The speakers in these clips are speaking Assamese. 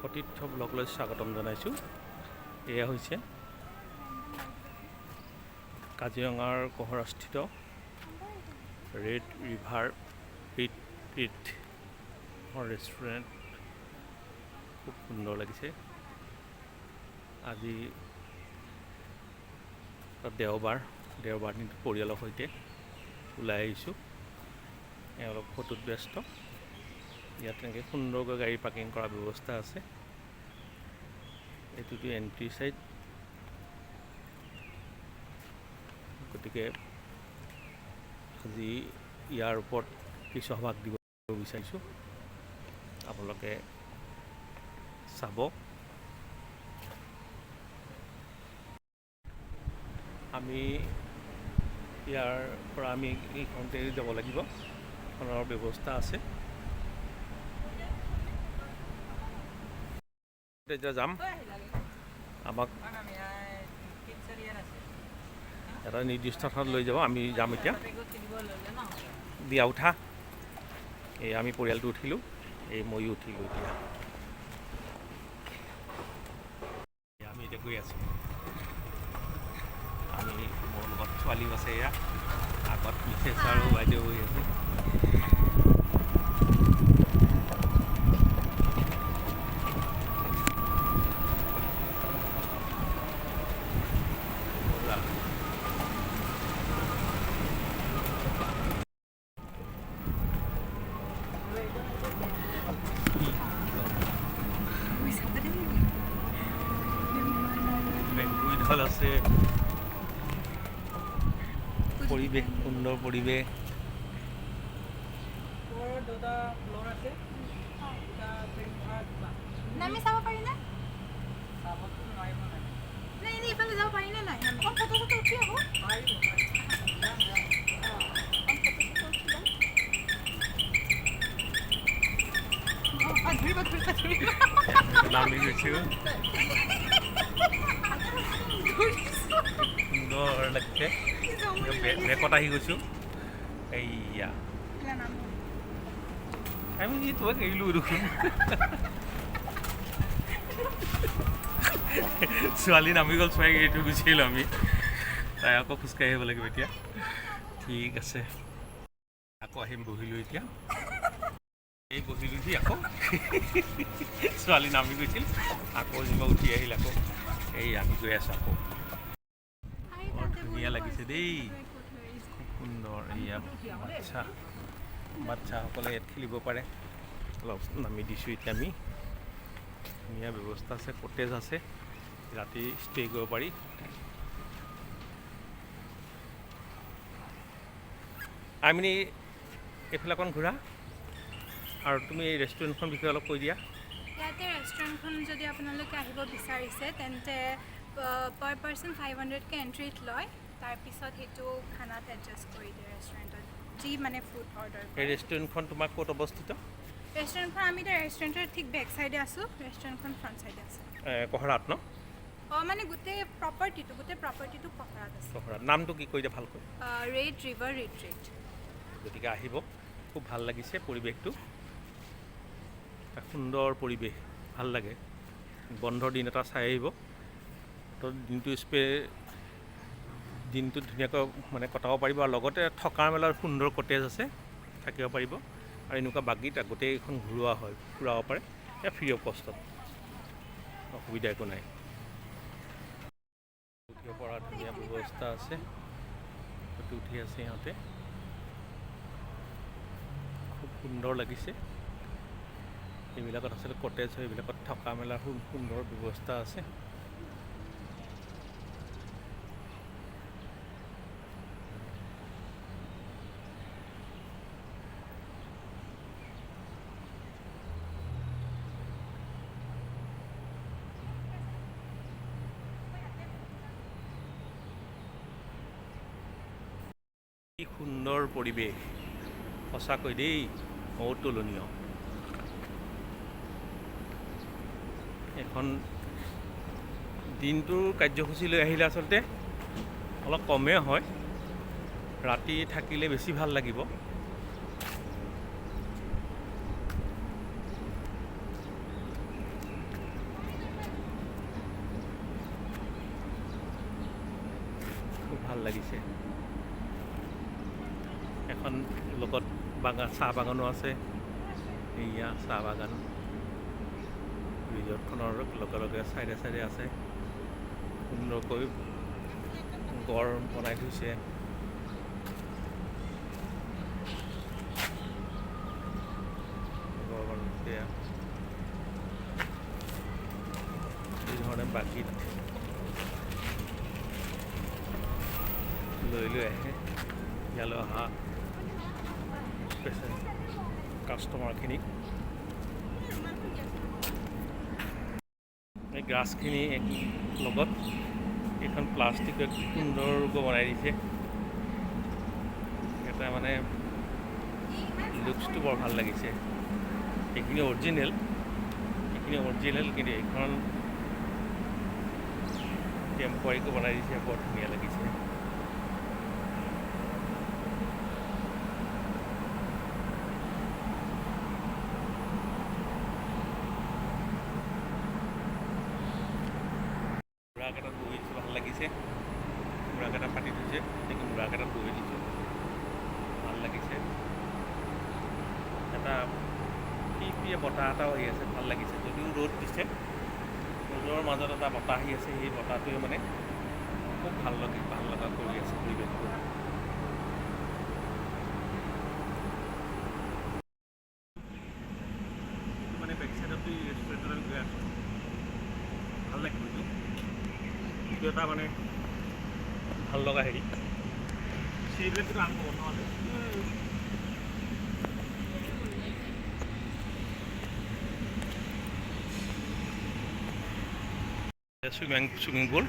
সতীৰ্থ ব্লগলৈ স্বাগতম জনাইছোঁ। এয়া হৈছে কাজিৰঙাৰ কহৰাস্থিত ৰেড ৰিভাৰ ৰিট্ৰিট ৰেষ্টুৰেণ্ট। খুব সুন্দৰ লাগিছে। আজি দেওবাৰ দিনটো পৰিয়ালৰ সৈতে ওলাই আহিছোঁ। অলপ ফটোত ব্যস্ত। ইয়াত তেনেকৈ সুন্দৰকৈ গাড়ী পাৰ্কিং কৰাৰ ব্যৱস্থা আছে। এইটোতো এণ্ট্ৰি চাইড, গতিকে আজি ইয়াৰ ওপৰত কিছু সভাগ দিব বিচাৰিছোঁ। আপোনালোকে চাব। আমি ইয়াৰ পৰা আমি এইখনতে যাব লাগিব। খনৰ ব্যৱস্থা আছে। এতিয়া যাম। আমাক এটা নিৰ্দিষ্ট স্থানত লৈ যাব। আমি যাম এতিয়া। দিয়া উঠা। এই আমি পৰিয়ালটো উঠিলোঁ। এই ময়ো উঠিলোঁ। এতিয়া আমি এতিয়া গৈ আছোঁ। আমি মোৰ লগত ছোৱালীও আছে। এয়া আগত মিছেছ আৰু বাইদেউ হৈ আছে। বেংকুইট আছে, পৰিৱেশ সুন্দৰ পৰিৱেশ। নামি চাব পাৰি না? নাই নাই ইফালে যাব পাৰি নে নাই? ফটো উঠি আহোঁ। নামি গৈছোঁ। সুন্দৰ লাগিছে। বেকত আহি গৈছোঁ। এইয়া আমি তোমাক এৰিলোঁ দেখোন। ছোৱালী নামি গ'ল, ছোৱালীক এৰি থৈ গুচি আহিলোঁ আমি। তাই আকৌ খোজকাঢ়ি আহিব লাগিব এতিয়া। ঠিক আছে, আকৌ আহিম। বহিলোঁ এতিয়া। এই বহিলোঁহি আকৌ। ছোৱালী নামি গৈছিল, আকৌ যেনিবা উঠি আহিল। আকৌ এই আমি গৈ আছোঁ আকৌ। বৰ ধুনীয়া লাগিছে দেই, খুব সুন্দৰ। এয়া বাচ্চাসকলে ইয়াত খেলিব পাৰে। অলপ নামি দিছোঁ এতিয়া আমি। ধুনীয়া ব্যৱস্থা আছে, কটেজ আছে, ৰাতি ষ্টে' কৰিব পাৰি। আমি এইফালে অকণ ঘূৰা আৰু তুমি এই ৰেষ্টুৰেণ্টখন বিষয়ে অলপ কৈ দিয়া। ইয়াতে ৰেষ্টুৰেণ্টখন যদি আপোনালোকে আহিব বিচাৰিছে তেন্তে পাৰ পাৰ্চন 500কৈ এণ্ট্ৰিত লয়। তাৰপিছত সেইটো খানাত এডজাষ্ট কৰি দিয়ে ৰেষ্টুৰেণ্টত, যি মানে ফুড অৰ্ডাৰ কৰে। এই ৰেষ্টুৰেণ্টখন তোমাৰ ক'ত অৱস্থিত? ৰেষ্টুৰেণ্টখন আমি এতিয়া ৰেষ্টুৰেণ্টৰ ঠিক বেক চাইডে আছোঁ। ৰেষ্টুৰেণ্টখন ফ্ৰণ্ট চাইডে আছে। কহৰাত ন? মানে গোটেই প্ৰপাৰ্টিটো কহৰাত আছে। কহৰাত। নামটো কি কৈ দিয়া ভালকৈ? Red river retreat. গতিকে আহিব, খুব ভাল লাগিছে পৰিৱেশটো। এটা সুন্দৰ পৰিৱেশ, ভাল লাগে। বন্ধৰ দিন এটা চাই আহিব। তো দিনটো ধুনীয়াকৈ মানে কটাব পাৰিব। আৰু লগতে থকাৰ মেলাৰ সুন্দৰ কটেজ আছে, থাকিব পাৰিব। আৰু এনেকুৱা বাগিটা গোটেইখন ফুৰাব পাৰে। ফ্ৰী অফ কষ্টত, অসুবিধা একো নাই। উঠিব পৰা ধুনীয়া ব্যৱস্থা আছে। ফটো উঠি আছে সিহঁতে। খুব সুন্দৰ লাগিছে। এইবিলাকত আচলতে কটেজ হয়, এইবিলাকত থকা মেলাৰ সুন্দৰ ব্যৱস্থা আছে। কি সুন্দৰ পৰিৱেশ, সঁচাকৈ দেই, অতুলনীয়। এখন দিনটোৰ কাৰ্যসূচী লৈ আহিলে আচলতে অলপ কমেই হয়। ৰাতি থাকিলে বেছি ভাল লাগিব। লাগিছে। এখন লগত বাগান চাহ বাগানো আছে। এয়া চাহ বাগান ৰিজৰ্টখনৰ লগে লগে চাইডে চাইডে আছে। সুন্দৰকৈ গড় বনাই থৈছে। গড় বনাইছে এই ধৰণে বাকীত লৈ আহে ইয়ালৈ অহা কাষ্টমাৰখিনি। এই গ্ৰাছখিনি লগত এইখন প্লাষ্টিকৰ সুন্দৰকৈ বনাই দিছে। এটা মানে লুকছটো বৰ ভাল লাগিছে। এইখিনি অৰিজিনেল কিন্তু এইখন টেম্পৰাৰীকৈ বনাই দিছে, বৰ ধুনীয়া লাগিছে। মুৰাকেইটাত বহি দিছোঁ, ভাল লাগিছে। মুৰাকেইটা পাতি থৈছে, কিন্তু মুৰাকেইটাত বহি দিছোঁ, ভাল লাগিছে। এটা পিপিয়ে বতাহ এটাও আহি আছে, ভাল লাগিছে। যদিও ৰ'দ দিছে, ৰ'দৰ মাজত এটা বতাহ আহি আছে। সেই বতাহটোৱে মানে খুব ভাল লগা কৰি আছে পৰিৱেশটো। মানে বেক চাইডত ৰেষ্টুৰেণ্টলৈ গৈ আছোঁ, ভাল লাগিব। এইটো এটা মানে ভাল লগা হেৰি। চিৰিবেলটো আৰম্ভ নহ'লে সুইমিং পুল।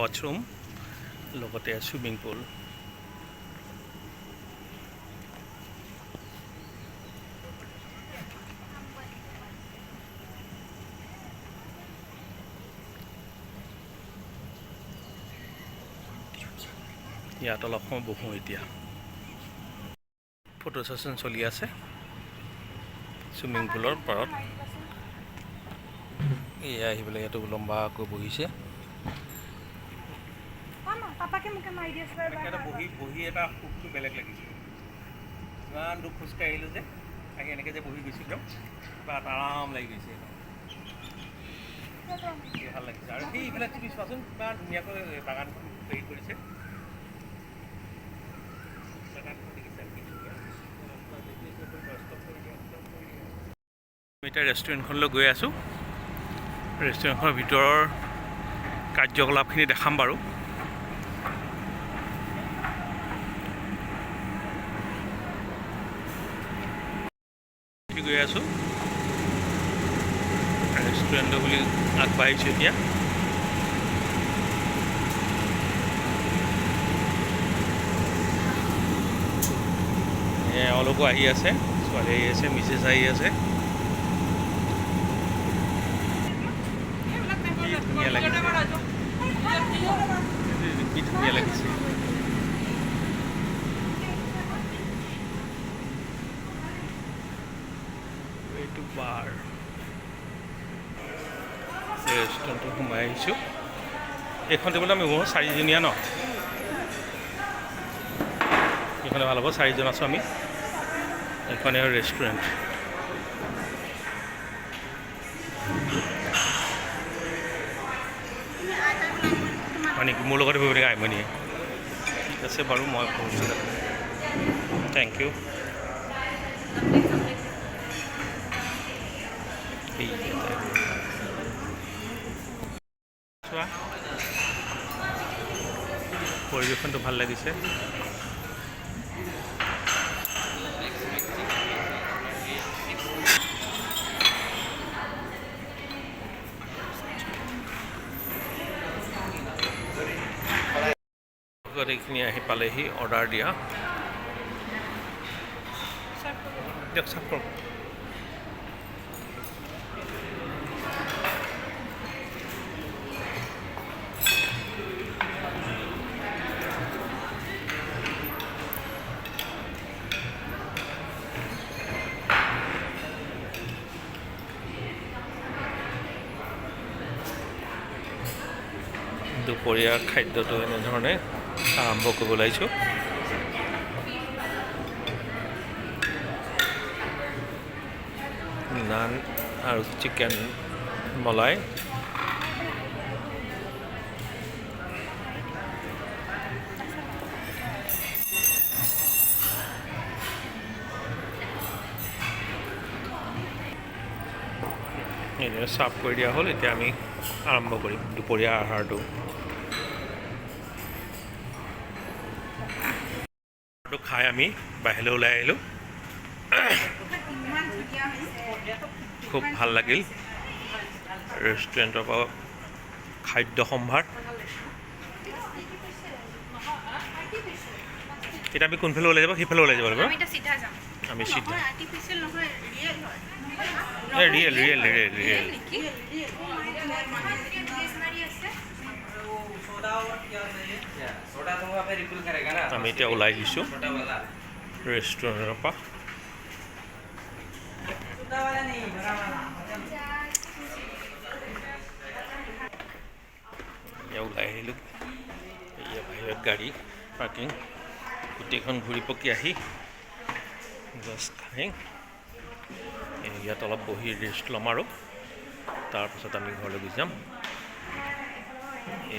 ৱাছৰুম লগতে চুইমিং পুল। ইয়াত অলপ সময় বহোঁ এতিয়া। ফটো ছেশ্যন চলি আছে চুইমিং পুলৰ পাৰত। এয়া আহি পেলাই ইয়াতো লম্বাকৈ বহিছে। বহি এটা সুখটো বেলেগ লাগিছে। ইমান দূৰ খোজকাঢ়ি আহিলোঁ যে, আহি এনেকৈ যে বহি গৈছিলোঁ, কিবা এটা আৰাম লাগি গৈছে। ভাল লাগিছে। আৰু সেই এইবিলাক তুমি চোৱাচোন, কিমান ধুনীয়াকৈ বাগানখন হেৰি কৰিছে। আমি এতিয়া ৰেষ্টুৰেণ্টখনলৈ গৈ আছোঁ। ৰেষ্টুৰেণ্টখনৰ ভিতৰৰ কাৰ্যকলাপখিনি দেখাম বাৰু। গৈ আছোঁ ৰেষ্টুৰেণ্ট বুলি আগবাঢ়িছোঁ এতিয়া। এওঁলোকো আহি আছে, ছোৱালী আহি আছে, মিছেছ আহি আছে। ধুনীয়া লাগিছে, কি ধুনীয়া লাগিছে। এইটো বাৰ ৰেষ্টুৰেণ্টত সোমাই আহিছোঁ। এইখন টেবুলত আমি বহু 4জনীয়া ন, এইখনে ভাল হ'ব। 4জন আছোঁ আমি। এইখনে ৰেষ্টুৰেণ্ট। মানে মোৰ লগতে বহি পেলাই আইমণিয়ে। ঠিক আছে বাৰু, মই পঢ়িছোঁ। Thank you. চোৱা, পৰিৱেশনটো ভাল লাগিছে। এইখিনি আহি পালেহি অৰ্ডাৰ দিয়া। দিয়ক চাফ কৰক। দুপৰীয়াৰ খাদ্যটো এনেধৰণে আৰম্ভ কৰিব লাগিছোঁ। নান আৰু চিকেন মলাই, এনেদৰে চাৰ্ভ কৰি দিয়া হ'ল। এতিয়া আমি আৰম্ভ কৰিম দুপৰীয়া আহাৰটো। খাই আমি বাহিৰলৈ ওলাই আহিলোঁ। খুব ভাল লাগিল ৰেষ্টুৰেণ্টৰ পৰা খাদ্য সম্ভাৰ। এতিয়া আমি কোনফালে ওলাই যাব? সিফালে ওলাই যাব লাগিব। আমি চিধা ৰিয়েল ৰিয়েল ৰিয়েল ৰিয়েল আমি এতিয়া ওলাই দিছোঁ ৰেষ্টুৰেণ্টৰ পৰা। ওলাই আহিলোঁ। এয়া বাহিৰত গাড়ী পাৰ্কিং, গোটেইখন ঘূৰি পকি আহি জাষ্ট খাই ইয়াত অলপ বহি ৰেষ্ট ল'ম আৰু তাৰপাছত আমি ঘৰলৈ গুচি যাম।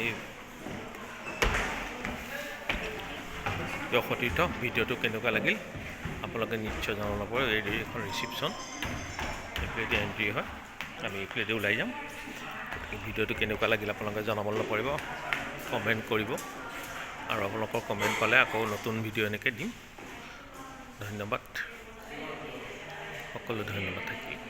এই সতীৰ্থ ভিডিঅ'টো কেনেকুৱা লাগিল আপোনালোকে নিশ্চয় জনাব পাৰে। এখন ৰিচিপশ্যন, এইফালেদি এণ্ট্ৰি হয়, আমি এইফালেদি ওলাই যাম। ভিডিঅ'টো কেনেকুৱা লাগিল আপোনালোকে জনাবলৈ নপৰিব, কমেণ্ট কৰিব। আৰু আপোনালোকৰ কমেণ্ট পালে আকৌ নতুন ভিডিঅ' এনেকৈ দিম। ধন্যবাদ, সকলো ধন্যবাদ থাকিল।